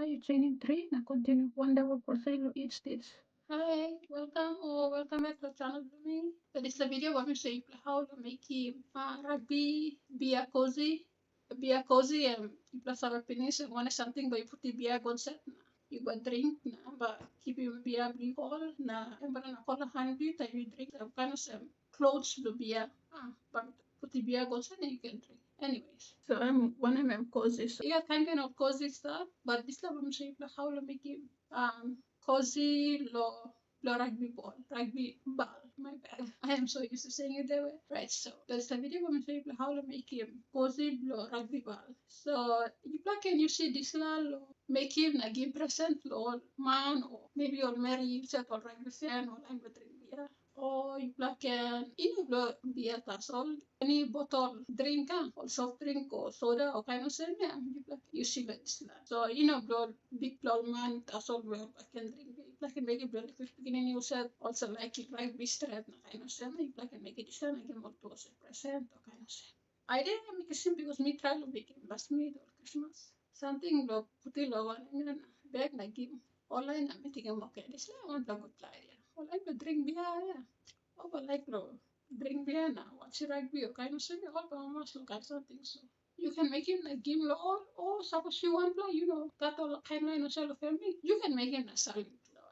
Now you chain in 3. Now continue 1 double crochet in each stitch. Hi, welcome or welcome back to the channel to me. So this is a video where I'm show you how to make rugby beer cozy. Beer cozy and you plus our finish and one something but you put the beer gon set na. You got drink na but keep your beer blue all na and but na call handy that you drink some kind of some clothes to beer. But put the beer gon set and you can drink. Anyways, so I'm one of them cozy. So you got kind of cozy stuff, but this time I'm showing you how to make it cozy lo rugby ball, rugby ball. My bad. I am so used to saying it that way. Right, so that's the video I'm showing you how to make him cozy lo rugby ball. So you can you see this lo make him a give present lo man or maybe you'll marry you set or rugby fan or I'm with beer. Or you can lo beer tasol any bottle drink or soft drink or soda or kind of thing, yeah, you see like this. So blood big blood man tasol well I can drink it. You can make it blood if beginning you said also like it right be straight kind of thing. You can make it this and I can more to present or kind of thing. I didn't make it simple because me try to make it last minute or Christmas. Something lo put it low and bag like give online I'm thinking okay this is one good idea. Well I could drink beer, yeah. Oh, but like no, drink beer now. Watch rugby or kind of thing. All but almost look at something. So you can make him a game law or suppose you want play, that all kind of no family. You can make him a salad.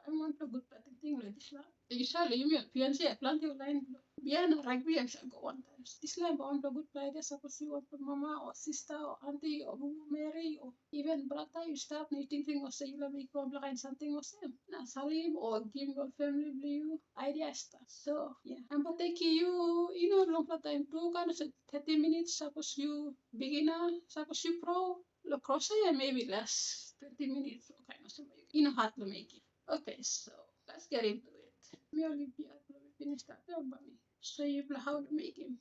I want a good pattern thing like this. You shall you mean PNC plenty of line. Beer and rugby I shall go one time. This line bound a good play. Suppose you want mama or sister or auntie or Mary or even brother. You start knitting thing or say you make one something or same. Now Salim or give your family blue idea stuff. So yeah, I'm gonna take long time too. Kind of 30 minutes. Suppose you beginner, suppose you pro. Lo crochet and maybe less 20 minutes. Kind of something. How to make it. Okay, so let's get into it. Me Olivia, finish that by me. So you know how to make it.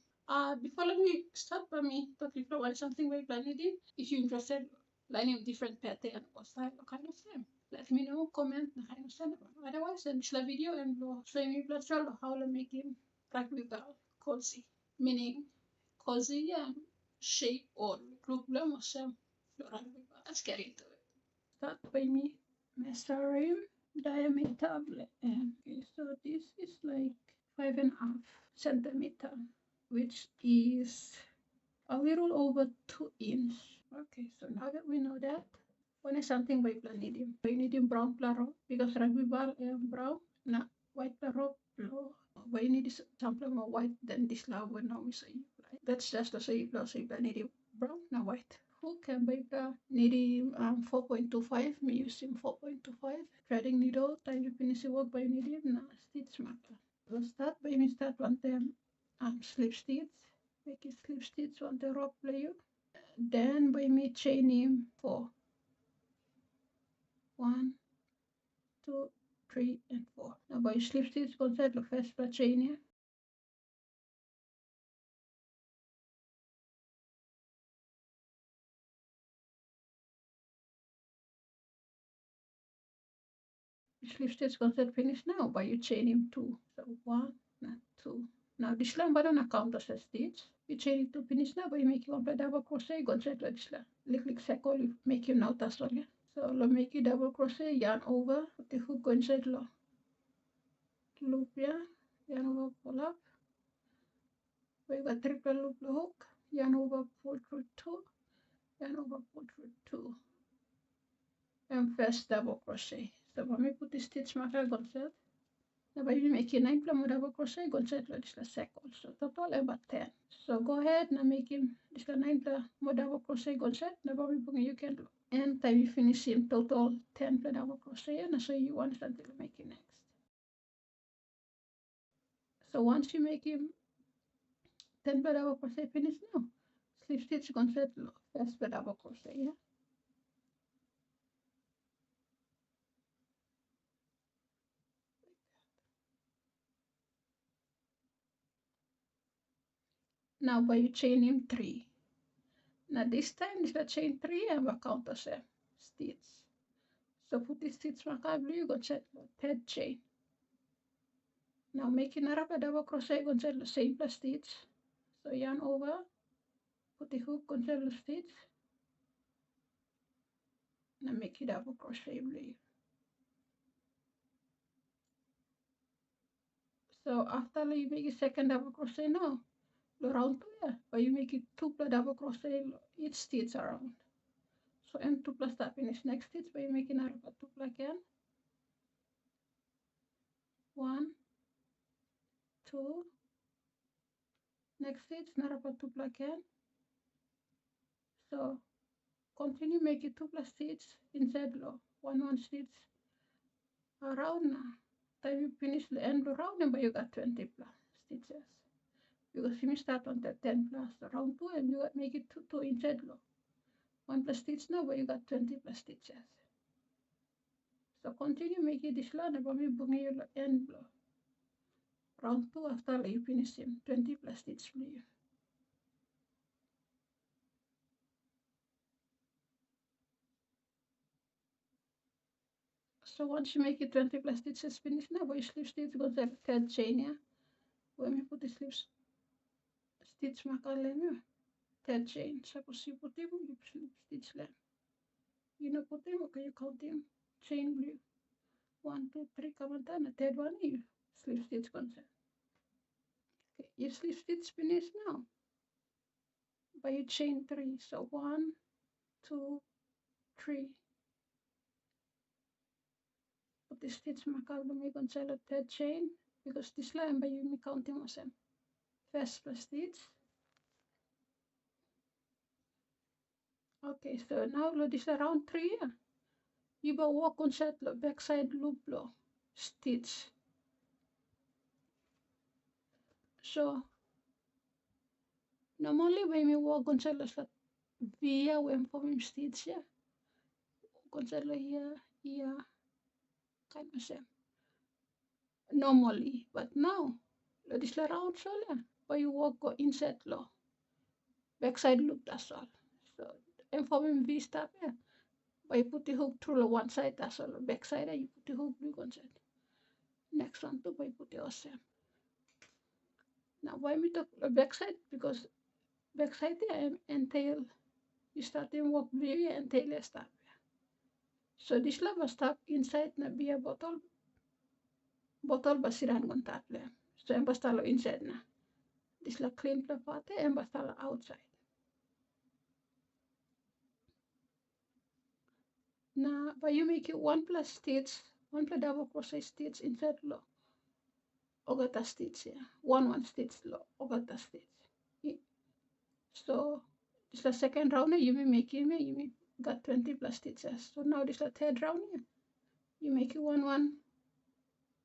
Before let me start by me talking about something very planning. If you're interested, learning different pattern or style or kind of thing. Let me know, comment, na kind of thing. Otherwise, then this video and show me how to make him rugby ball cozy. Meaning cozy shape or look or some rugby ball. Let's get into it. Start by me measuring diameter. Okay, so this is like 5.5 centimeter, which is a little over 2 inch. Okay, so now that we know that, when something by planidium. Planidium brown plaro, because rugby ball brown, na white plaro, no. Why you need something more white than this now when now we say, right? That's just to say, planidium brown, na white. Who can buy the needing 4.25, me using 4.25. Threading needle, time you finish the work by needing, na stitch marker. We'll start by me start one time slip stitch. Make it slip stitch on the rope layer. Then by me chaining 4. 1, 2, 3, and 4. Now by slip stitch concept the first chain here. Slip stitch concept finish now by you chaining 2. So 1, not 2. Now this line button count as a stitch. You chain it to finish now by making one double crochet concept like this. Lick circle you make you now tassel. Yeah? So lo make you double crochet, yarn over, put the hook concept lo loop, yeah, yarn over, pull up. We got triple loop the hook, yarn over, pull through 2, yarn over, pull through 2, and first double crochet. So when we put the stitch marker concept, now by making 9 double crochet concept like this second. So total about 10. So go ahead and make him this 9 double crochet concept. Now by you can do. And time you finish him total 10 double crochet, and so you want until you make it next. So once you make him 10 double crochet finish now, slip stitch concept first double crochet, yeah. Now by you chain him 3. Now this time this chain 3 and we'll count as a stitch. So put the stitch marker blue, you go check the third chain. Now making a double crochet, go check the same plus stitch. So yarn over, put the hook, go check the stitch. Now make it double crochet blue. So after you make a second double crochet now, the round two, yeah, but you make it two plus double crochet each stitch around. So and two plus that finish next stitch, but you make another two plus again. 1, 2, next stitch, another two plus again. So continue make it two plus stitch inside low, one stitch around now. Time you finish the end round number, you got 20 plus stitches. Because you start on the 10 plus round 2 and you make it 2 inside low. 1 plus stitch now, but you got 20 plus stitches. So continue making this line about me bring you end blow. Round 2 after you finish him, 20 plus stitch blue. So once you make it 20 plus stitches finished now, but you slip stitch go to the third chain, yeah. When we put the slip stitch marker line, third chain. Suppose you put him, you slip stitch line. You know put him, okay, you count him, chain blue. 1, 2, 3, come on down. The third one, you slip stitch concept. Okay, you slip stitch finish now. But you chain 3. So 1, 2, 3. Put the stitch marker to make on the third chain because this line by you me counting was them. First plus stitch. Okay, so now look this around 3. Yeah. You will walk on the back side loop blow stitch. So normally when we walk on the via when forming stitch, yeah. Consider here, kind of same. Normally, but now, this around so but you walk go inside law. Backside loop, that's all. So, informing V stop, yeah. But you put the hook through the one side, that's all. Backside, you put the hook through one side. Next one, too, but you put the same. Now, why me talk the backside? Because backside, yeah, entail, you start in walk blue and tail stop. So, this level stop inside, na be a bottle basiran kontak le. So, yang bastalo inside na. This la clean the part and bastalo outside. Now, but you make it 1 plus stitch, 1 plus double crochet stitch inside low. Ogata stitch, yeah. 1 stitch low, ogata stitch. So, this the second round, you may make it, you may got 20 plus stitches. So now this the third round, yeah. You make it 1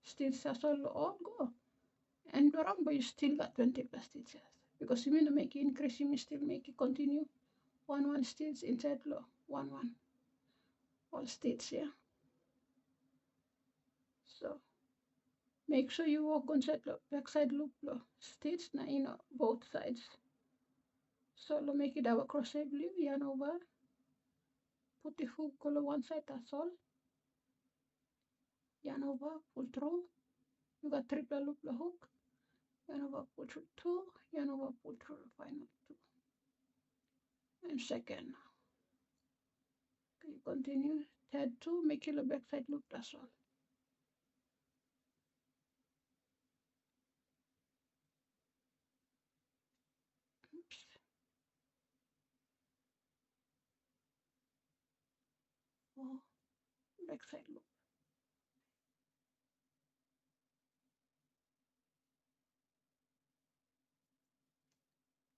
stitch as all go. And around, but you still got 20 plus stitches. Because you may not make it increase, you may still make it continue. 1 stitch inside low, 1 all stitch, yeah. So make sure you walk on backside loop stitch na both sides. So make it double crochet blue, yarn over, put the hook on one side, that's all. Yarn over, pull through. You got triple loop the hook. Yarn over, pull through 2, yarn over, pull through the final 2. And second. Okay, continue. Third 2, make your backside loop, that's all. Oops. Oh, backside loop.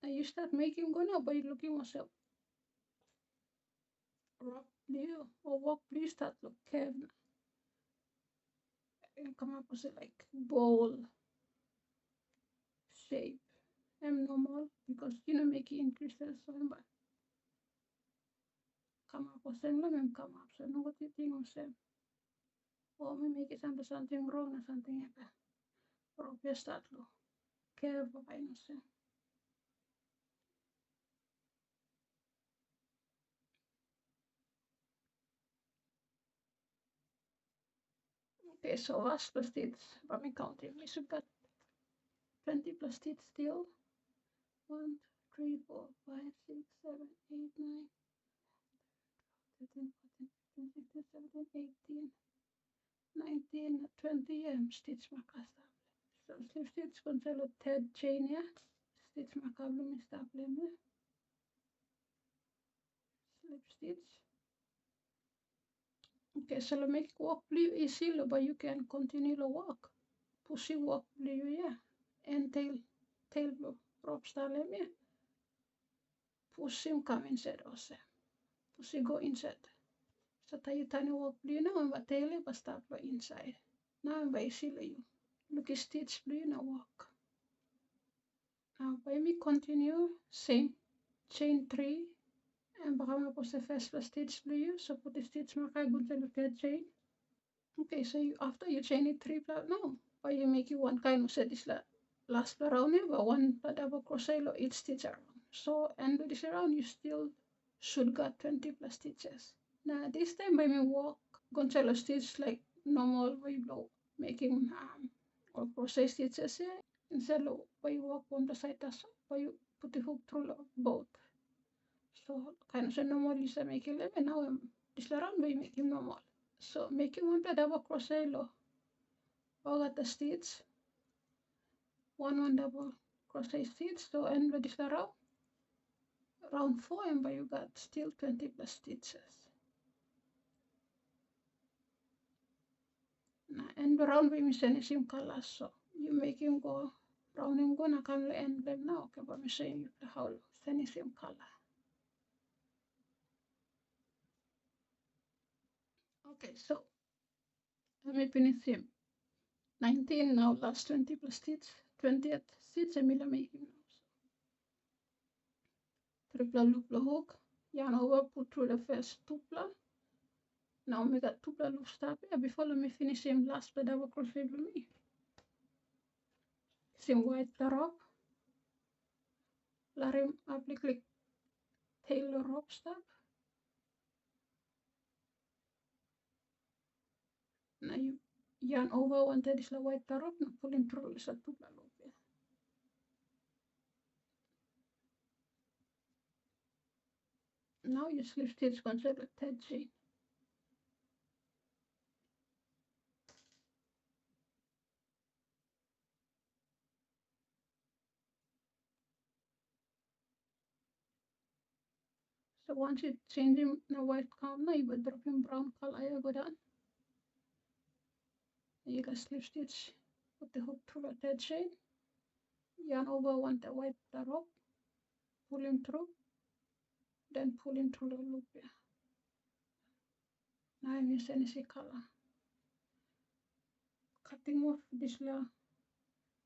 Now you start making go now, but you're looking yourself. Rock blue or walk blue start look curve. And come up with like bowl shape. I'm normal because make it increases so I'm come up with them come up. So know what you think of them. Or me make it something wrong or something like that. Or just start low. Curve I know say. Okay, so last plus stitch, but me counting. We should got 20 plus stitch still. 1, 2, 3, 4, 5, 6, 7, 8, 9, 13, 14, 16, 17, 18, 19, 20 stitch marker stable. So slip stitch conceal third chain here. Stitch marker blooming stable here. Slip stitch. Okay, so to make work blue easy, but you can continue the work. Pussy work blue yeah. And tail blue. Rope style here. Pussy come inside also. Pussy go inside. So tayo tiny work blue now and what tail but start by inside. Now I'm by seal you. Look at stitch blue now work. Now by me continue same chain 3 and baka po sa first stitch blue so put the stitch marker go to the third chain. Okay, so you after you chain it 3 no, but you make you one kind of set this last round here, but one double crochet or each stitch around. So and this around you still should got 20 plus stitches. Now this time by me walk Gonzalo stitch like normal way blow making or crochet stitches here instead of where you walk on the side that's where you put the hook through both. So kind of say normal you say make it and now this around we make him normal. So making one double crochet low all at the stitch one double crochet stitch so end with this round 4 and but you got still 20 plus stitches. Now end round we missing the same color so you make him go round and go na can end them now okay but me saying you how same color. Okay, so let me finish him. 19 now last 20 plus stitch 20th stitch and we'll make him now. So, triple loop the hook yarn over put through the first tuple. Now we got tuple loop stop here before let me finish him last the double crochet with me. Same white rope. Let him apply tail rope stop. Now you yarn over one that is the white rope and pull him through the tuple loop here. Now you slip stitch conceal the third chain. So once you change him the white color, you will drop him brown color here go down. You can slip stitch, put the hook through the third chain, yarn over one the white rope, pull him through, then pull him through the loop here. Now I'm using any color. Cutting off this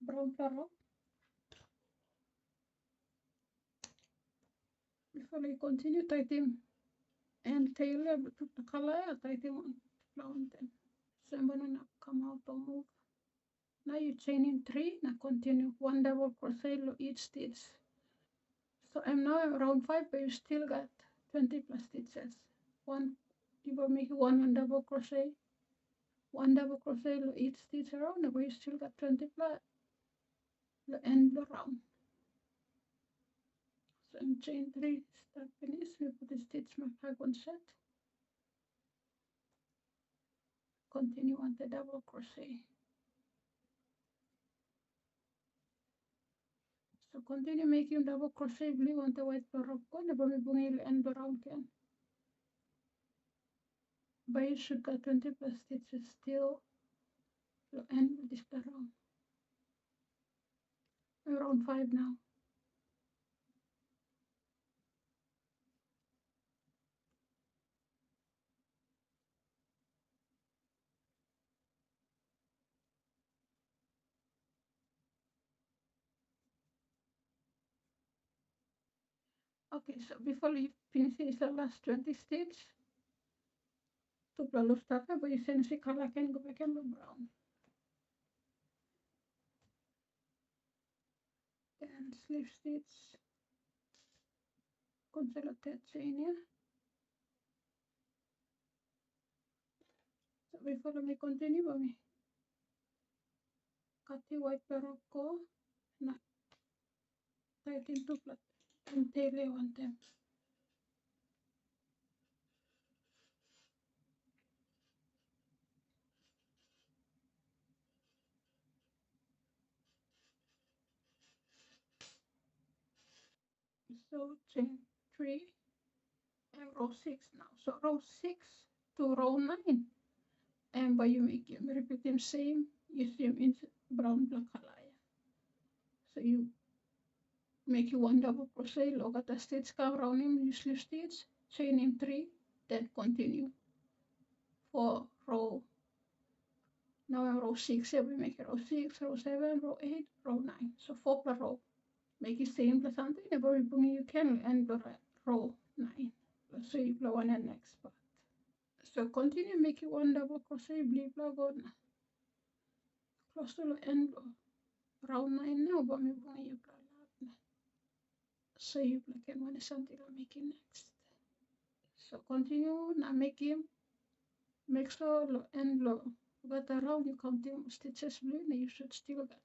brown rope. Before I continue, tighten and tail to the color, tighten one brown then. So I'm gonna come out or move. Now you chain in 3, now continue 1 double crochet each stitch. So I'm now around 5, but you still got 20 plus stitches. You will make one double crochet, 1 double crochet each stitch around, but you still got 20 plus the end the round. So I'm chain 3, start finish, we put the stitch mark on set. Continue on the double crochet. So continue making double crochet blue on the white rope ko na bumibungil end round can. But you should got 20 plus stitches still to end with this round. Around 5 now. Okay, so before you finish the last 20 stitch, to blow stuff, but you finish the color can go back and look brown. And slip stitch, conceal third chain here. So before me continue, me cut the white rope ko, na tighten to flat and tail one them. So chain 3 and row 6 now. So row 6 to row 9. And by you make them repeat them same, you see them in brown black color. So you make you one double crochet, look at the stitch, come round him, you slip stitch, chain him 3, then continue for row. Now in row 6, here we make row 6, row 7, row 8, row 9. So 4 per row. Make it same plus something, never you can end the row 9. So you play one and next part. So continue making one double crochet, bleed plug on close to the end row 9 now, but me bring you play lap. So you can one something I'm making next. So continue now making make sure the end low. But around you counting stitches blue, now you should still get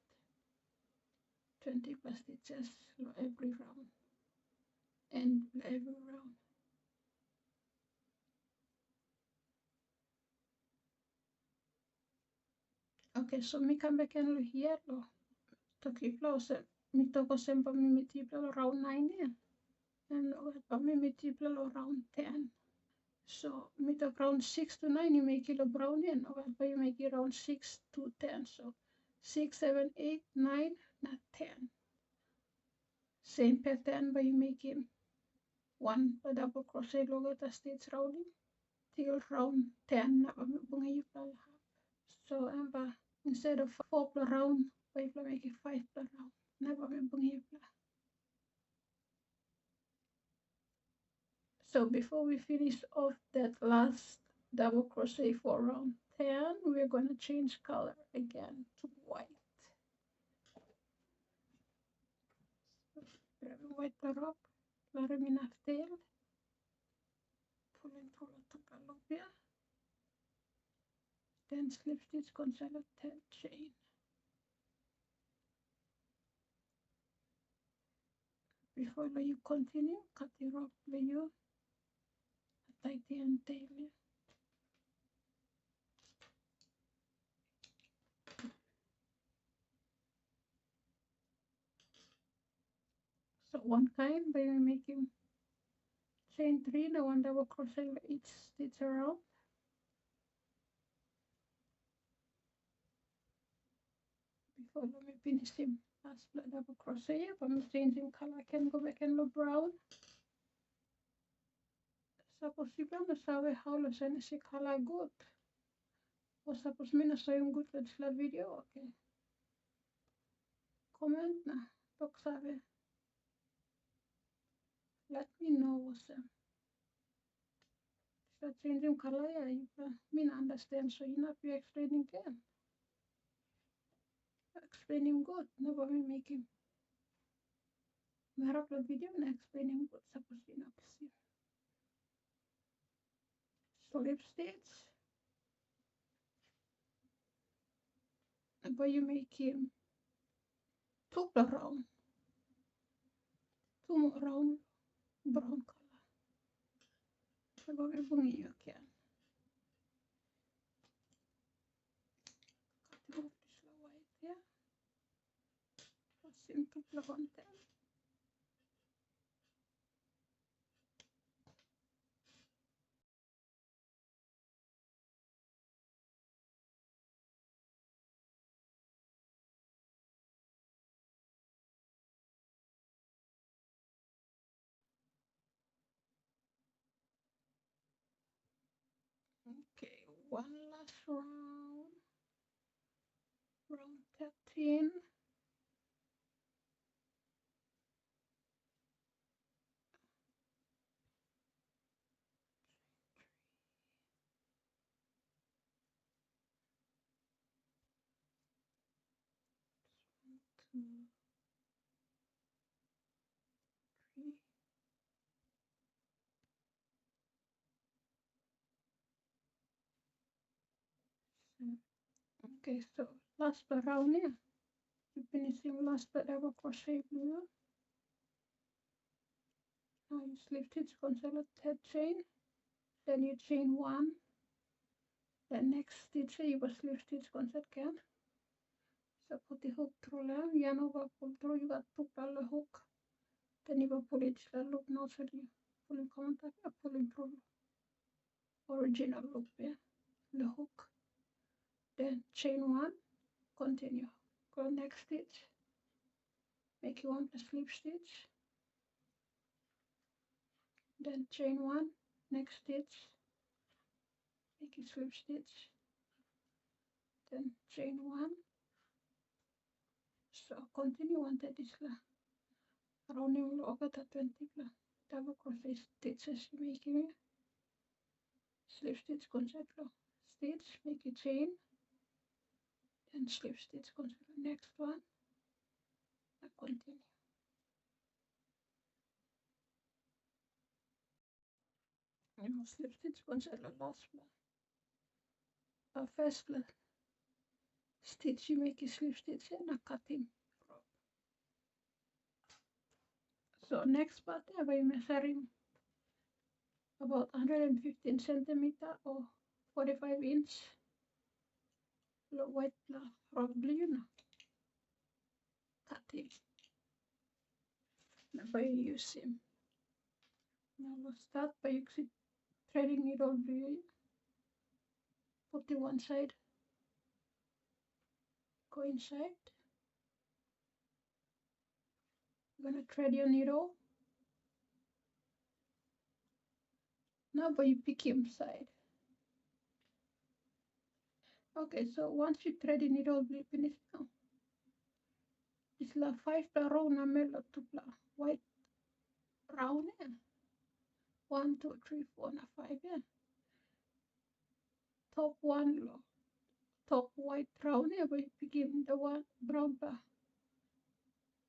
20 plus stitches every round and every round. Okay, so me come back and look here lo. To keep close, me toko sempre mi multiply around 9 here. And me multiply around 10. So me talk around 6 to 9 you make it a brown in, or you make it around 6 to 10. So 6, 7, 8, 9, not 10. Same pattern but you make it one double crochet logo the stitch rounding till round 10 na bunga you half. So instead of 4 per round, I make it 5 per round. Never bunga you. So before we finish off that last double crochet for round 10, we're going to change color again to white. Grab a white top, let him enough tail, pull and pull to Calopia, then slip stitch concealed 10 chain. Before you continue, cut the rope you, tie the end tail. So one kind by making chain 3, the one double crochet each stitch around. Before let me finish him last double crochet, if I'm changing color, I can go back and look brown. Suppose you don't sabe how to send a color good. Or suppose me no soy good let's la video, okay. Comment na, talk sabe. Let me know what's start changing color, yeah, you me not understand, so you not be explaining again. Explaining good, never be making. Merap la video na explaining good, suppose you not see. Slip stitch. But you make him 2 round. 2 more round brown color. So go bring you again. Cut off this white here. Simple content. Okay, one last round. Round 13. Two, three. Okay, so last round here. You finishing last double crochet blue. Now you slip stitch concealed thread chain. Then you chain 1. The next stitch you will slip stitch concealed again. So put the hook through there. You know what pull through. You got to pull the hook Then you will pull it loop now, so you pull in contact, pull in through original loop, yeah, the hook. Then chain one, continue. Go next stitch, make you one slip stitch, then chain one, next stitch, make a slip stitch, then chain one. So continue until this rounding over the 20 double crochet stitches you making, slip stitch concept stitch, make a chain, then slip stitch concept next one, and continue. And slip stitch concept last one. First stitch you make a slip stitch and a cutting. So next part I'm measuring about 115 centimeter or 45 inch white rugby, you know, cutting. By using, now we'll start by using threading needle blue. Put the one side, go inside. You're gonna thread your needle. Now by you pick him side. Okay, so once you thread the needle blue finish now. It's like 5 row na melo 2 white round, yeah. 1, 2, 3, 4 na 5, yeah. Top one top white round, yeah, but you begin the one brown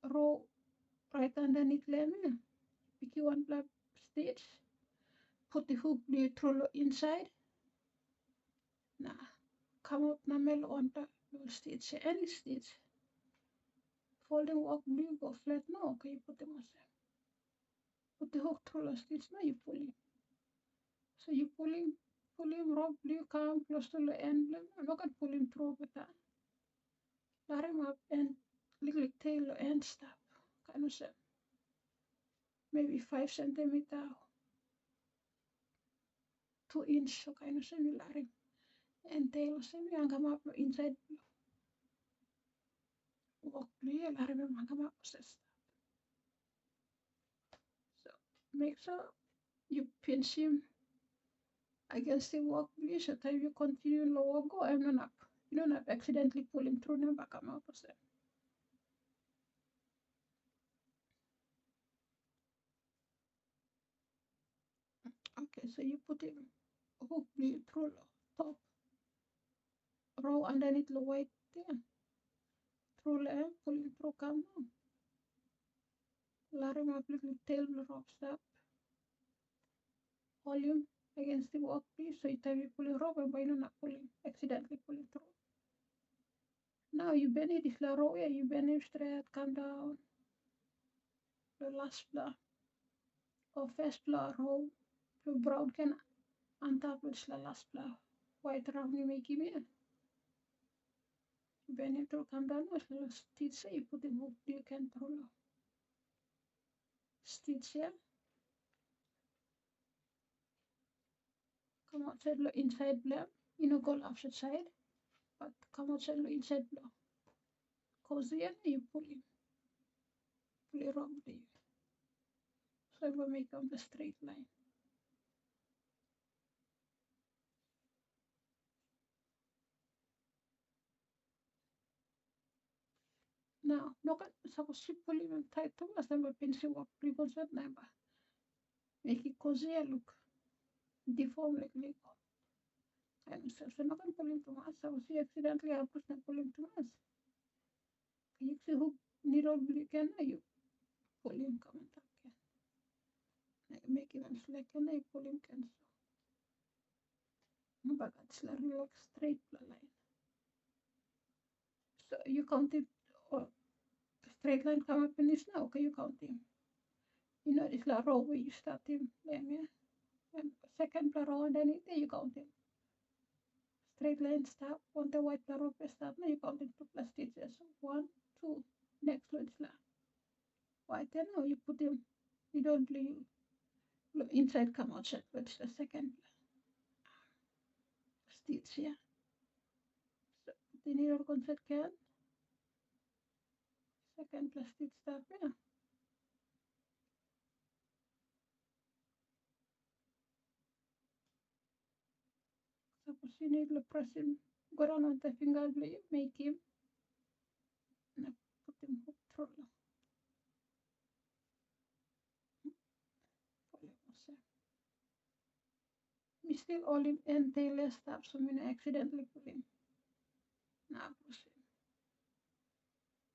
row right underneath them, yeah. Pick one stitch, put the hook blue through inside. Now come up na melo on the stitch, any stitch. Folding work blue go flat now, okay, you put them on. Put the hook through the stitch now, you pulling. So you pulling rope blue come close to the end. I'm not gonna pull him through, but let him up and little tail end stop. Kind of say maybe 5 centimeter, 2 inch. So kind of say we let him and tail say we hang him up inside. Walk blue, let him hang him up. So make sure you pinch him against the walk blue. So time you continue lower go, I'm not up. You don't have accidentally pull him through and back him up. Okay, so you put him hook blue through top row underneath the white there. Through the pulling through come now. Let him up little tail rope stop. Volume against the workpiece, so time you pulling rope and by not pulling, accidentally pulling through. Now you bend it, this row here, you bend it straight, come down. The last or first row, the brown can on top with the last white round you make him here. You bend it through, come down with the stitch, you put the hook, you can through stitch here. Come outside the inside blade, you know, go opposite side, but come outside the inside blade. Cozie-in, you pull it wrongly. So we make on the straight line. Now, look at suppose you pull him tight to us, then we pencil work because that number. Make it cozy look deform like Lego. And so not gonna pull him to us, so she accidentally have to pull him to us. You see who needle blue can you pull him come and talk. Make him slack and I pull him can so. But it's like straight line. So you count it or straight line come up in this now, okay, you count him. You know this row where you start him, yeah, and second row underneath there you count him. Straight line stop, on the white row start, now you count him 2 plus stitches. 1, 2, next one is white and now you put him, you don't leave inside come outside, but it's the second stitch here. So the needle concept can second plus stitch step here. Suppose you need to press him, go down on the finger, make him, and put him hook through. We still all him and tail stop, so I'm gonna accidentally pull him. Now push him.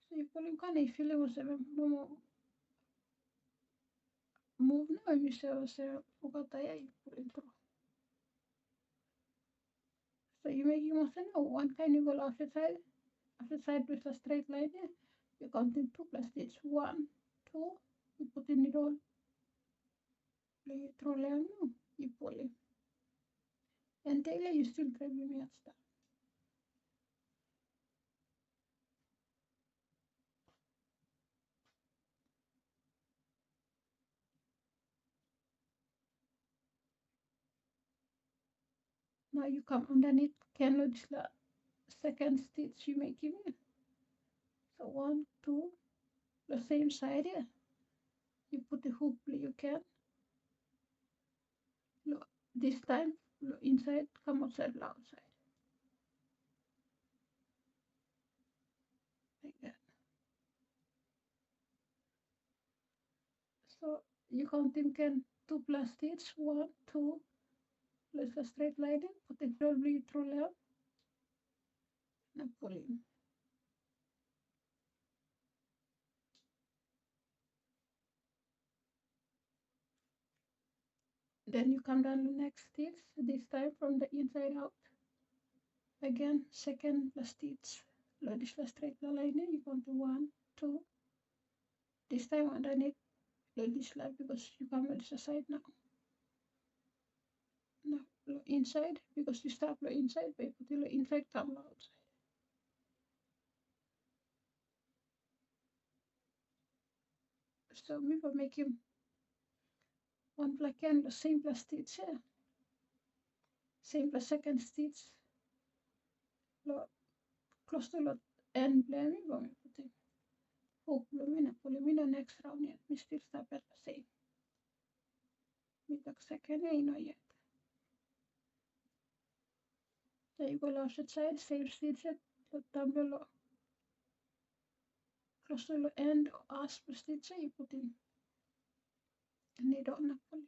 So you pull him kind of feel it was no more move now, you say forgot you pull him through. So you make him also now one kind you go after side with a straight line here. You count in 2 plus stitch 1, 2, you put in it all. You throw down now, you pull him. And tail you still grab him at start. Now you come underneath can this second stitch you make him in. So 1, 2, the same side here. You put the hook you can. Look, this time look inside, come outside, outside. Like that. So you count him can 2 plus stitch, 1, 2, plus a straight line, put the W through left, and pull in. Then you come down the next stitch, this time from the inside out. Again, second plus stitch. This is straight line, you count to 1, 2. This time underneath, this line because you come on this side now. Now, inside, because you start inside, but you put the inside, come outside. So we will make him one black and the same plus stitch here. Same plus second stitch. Close to the end blame we will put him. Hook pull him in the next round yet. We still stop at the same. We took second yet. There you go last side, same stitch it, down below. Close to the end asp stitch you put in. And they don't pull.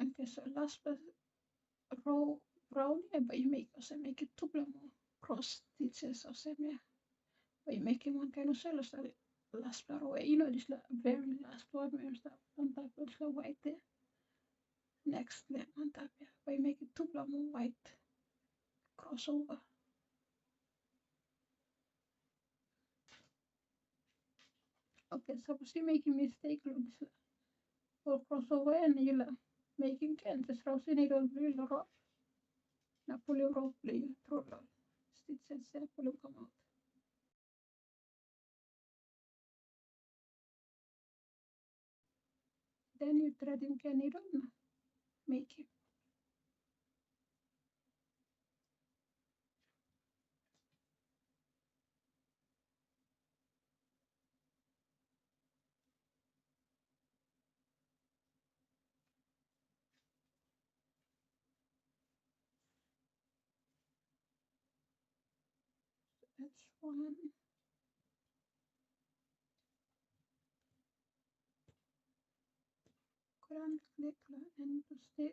Okay, so last row round here, but you make it two more cross stitches or same. But you make one kind of cells last row. You know this very last one where start on top of the white there. Next layer on top here. But you make it two more white crossover. Okay, suppose you make a mistake, look for crossover and you making can just rouse in it all blue rough. Now pull your rope, you throw stitches there, pull them come out. Then you thread in can needle, make it. That's one. Grand click and to stitch.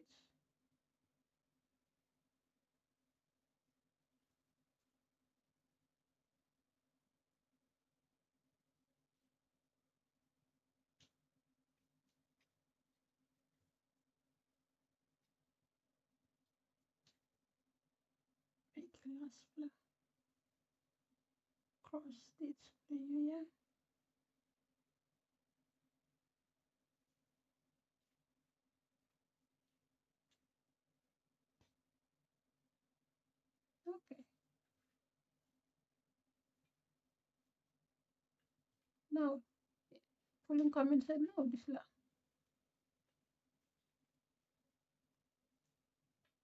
Make last cross stitch here. Now, pulling comment said no, this la.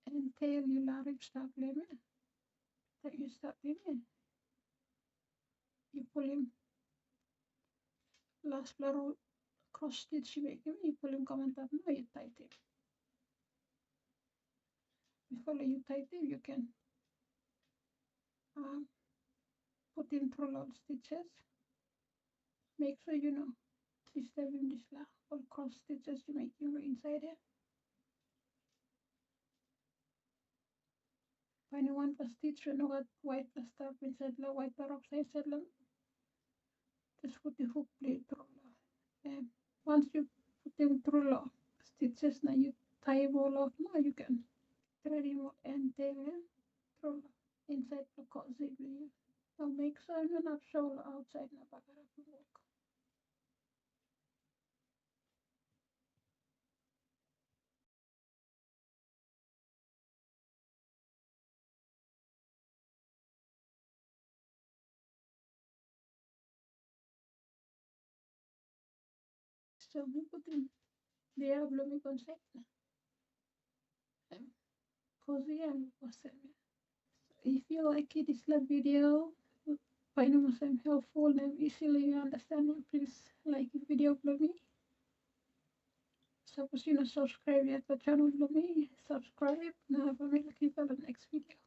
And tail you la rib stop lemon. That you stop lemon. You pull him last floor cross stitch you make him, you pull him comment up no, you tight him. Before you tight him, you can put in through lot stitches. Make sure you know this step in this la all cross stitches you make you inside it. Find one per stitch you know what white per stop inside la white per upside inside la. Just put the hook blade through la. And once you put them through la stitches now you tie them all off now you can thread him and tail him through la inside the cozie blade. Now make sure you're not show outside na bagara work. So we put in the blooming concept. Cozie-in wasn't. If you like it, this video, find it helpful and easily understand, please like the video below me. Suppose you not subscribe yet to the channel below me, subscribe. Now I'm looking for the next video.